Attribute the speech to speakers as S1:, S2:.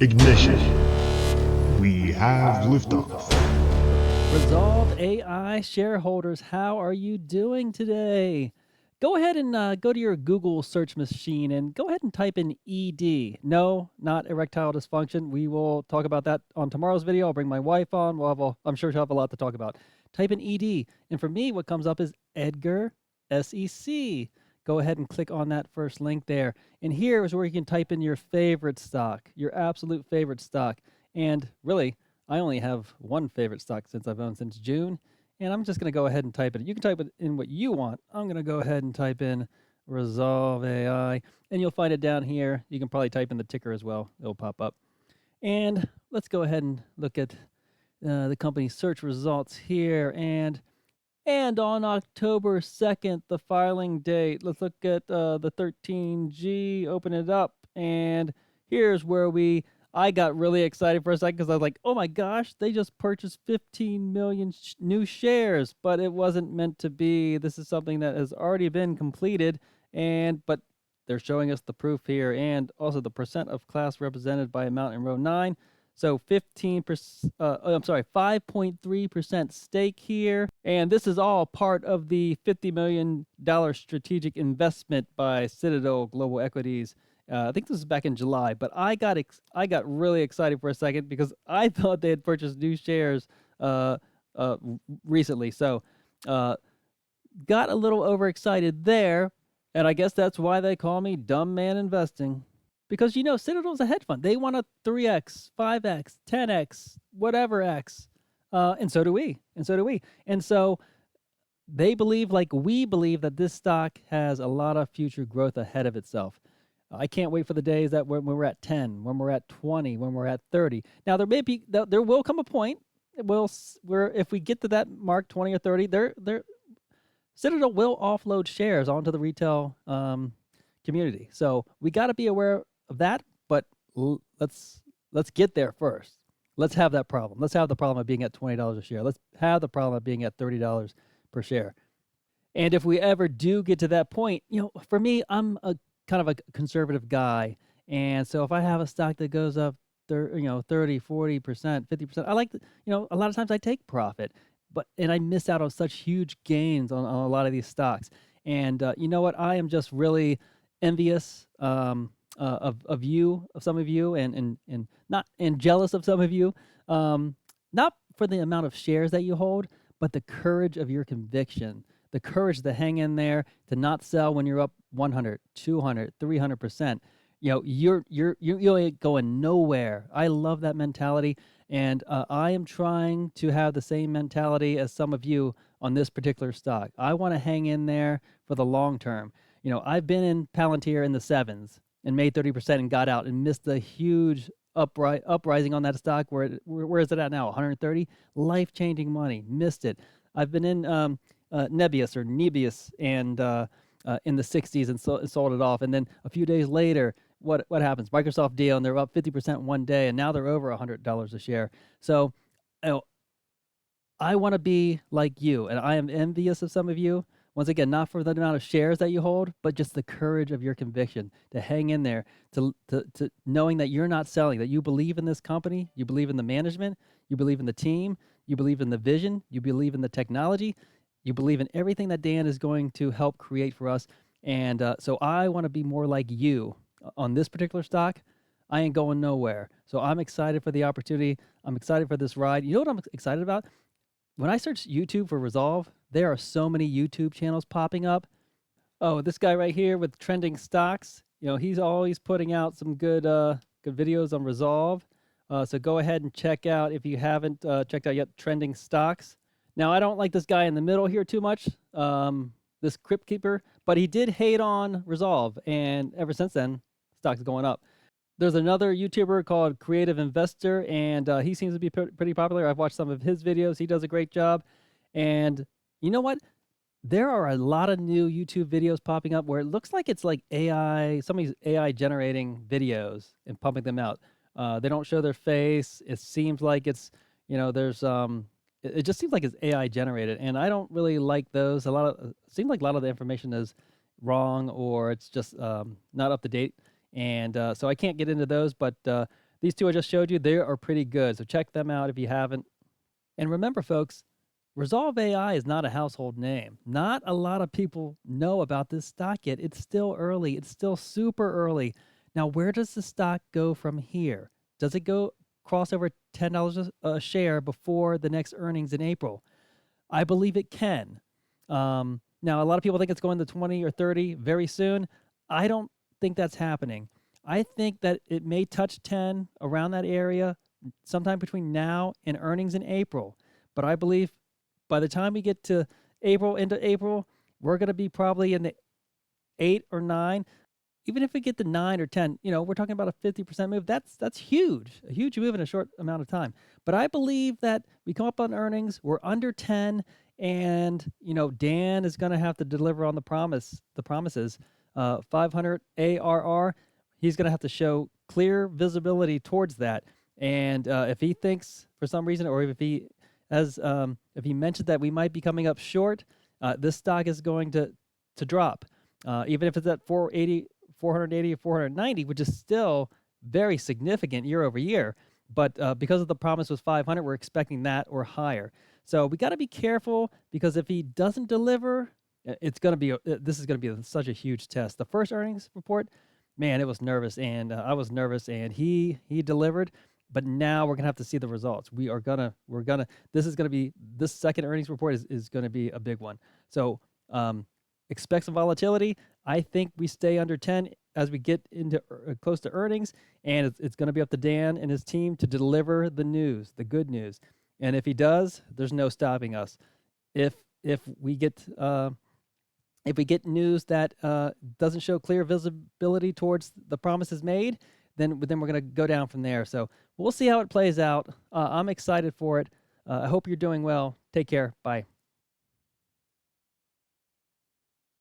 S1: Ignition. We have liftoff.
S2: Rezolve AI shareholders, how are you doing today? Go ahead and go to your Google search machine and go ahead and type in ED. No, not erectile dysfunction. We will talk about that on tomorrow's video. I'll bring my wife on. I'm sure she'll have a lot to talk about. Type in ED. And for me, what comes up is Edgar SEC. Go ahead and click on that first link there. And here is where you can type in your favorite stock, your absolute favorite stock. And really, I only have one favorite stock since I've owned since June, and I'm just going to go ahead and type it. You can type it in what you want. I'm going to go ahead and type in Rezolve AI, and you'll find it down here. You can probably type in the ticker as well. It'll pop up. And let's go ahead and look at the company search results here. And on October 2nd, the filing date, let's look at the 13G, open it up, and here's where I got really excited for a second because I was like, oh my gosh, they just purchased 15 million new shares, but it wasn't meant to be. This is something that has already been completed, but they're showing us the proof here and also the percent of class represented by amount in row 9. So 5.3% stake here. And this is all part of the $50 million strategic investment by Citadel Global Equities. I think this is back in July, but I got really excited for a second because I thought they had purchased new shares recently. So got a little overexcited there, and I guess that's why they call me dumb man investing. Because, Citadel's a hedge fund. They want a 3x, 5x, 10x, whatever x. And so do we. And so they believe, like we believe, that this stock has a lot of future growth ahead of itself. I can't wait for the days that when we're at 10, when we're at 20, when we're at 30. Now, there will come a point where if we get to that mark, 20 or 30, Citadel will offload shares onto the retail community. So we got to be aware of that, but let's get there first. Let's have that problem. Let's have the problem of being at $20 a share. Let's have the problem of being at $30 per share. And if we ever do get to that point, for me, I'm a kind of a conservative guy. And so if I have a stock that goes up 30, 40%, 50%, I like a lot of times I take profit, and I miss out on such huge gains on a lot of these stocks. And you know what? I am just really envious of some of you, and jealous of some of you, not for the amount of shares that you hold, but the courage of your conviction, the courage to hang in there, to not sell when you're up 100, 200, 300%. You ain't going nowhere. I love that mentality, and I am trying to have the same mentality as some of you on this particular stock. I want to hang in there for the long term. I've been in Palantir in the 7s and made 30% and got out and missed the huge uprising on that stock. Where is it at now? 130? Life-changing money. Missed it. I've been in Nebius and in the 60s and sold it off. And then a few days later, what happens? Microsoft deal, and they're up 50% one day, and now they're over $100 a share. So I want to be like you, and I am envious of some of you. Once again, not for the amount of shares that you hold, but just the courage of your conviction to hang in there, to knowing that you're not selling, that you believe in this company, you believe in the management, you believe in the team, you believe in the vision, you believe in the technology, you believe in everything that Dan is going to help create for us. And so I want to be more like you on this particular stock. I ain't going nowhere. So I'm excited for the opportunity. I'm excited for this ride. You know what I'm excited about? When I search YouTube for Rezolve, there are so many YouTube channels popping up. Oh, this guy right here with trending stocks, he's always putting out some good videos on Rezolve. So go ahead and check out, if you haven't checked out yet, trending stocks. Now, I don't like this guy in the middle here too much, this Crypt Keeper, but he did hate on Rezolve, and ever since then, stock's going up. There's another YouTuber called Creative Investor, and he seems to be pretty popular. I've watched some of his videos. He does a great job. And you know what? There are a lot of new YouTube videos popping up where it looks like it's like AI, somebody's AI generating videos and pumping them out. They don't show their face. It seems like it's, there's it just seems like it's AI generated, and I don't really like those. It seems like a lot of the information is wrong, or it's just not up to date, and so I can't get into those. But These two I just showed you, they are pretty good. So check them out if you haven't. And remember, folks, Rezolve AI is not a household name. Not a lot of people know about this stock yet. It's still early. It's still super early. Now, where does the stock go from here? Does it go cross over $10 a share before the next earnings in April? I believe it can. Now, a lot of people think it's going to 20 or 30 very soon. I don't think that's happening. I think that it may touch 10 around that area sometime between now and earnings in April. But I believe by the time we get to into April, we're going to be probably in the 8 or 9. Even if we get to 9 or 10, we're talking about a 50% move. That's huge, a huge move in a short amount of time. But I believe that we come up on earnings, we're under 10, and Dan is going to have to deliver on the promises. 500 ARR, he's going to have to show clear visibility towards that. And if he thinks for some reason, or if he mentioned that we might be coming up short, this stock is going to drop, even if it's at 480 or 490, which is still very significant year over year. But because of the promise was 500, we're expecting that or higher. So we got to be careful, because if he doesn't deliver, this is going to be such a huge test. The first earnings report, man, it was nervous, and I was nervous, and he delivered. But now we're gonna have to see the results. This second earnings report is gonna be a big one. So expect some volatility. I think we stay under 10 as we get into close to earnings, and it's gonna be up to Dan and his team to deliver the news, the good news. And if he does, there's no stopping us. If we get news that doesn't show clear visibility towards the promises made, then we're going to go down from there. So we'll see how it plays out. I'm excited for it. I hope you're doing well. Take care. Bye.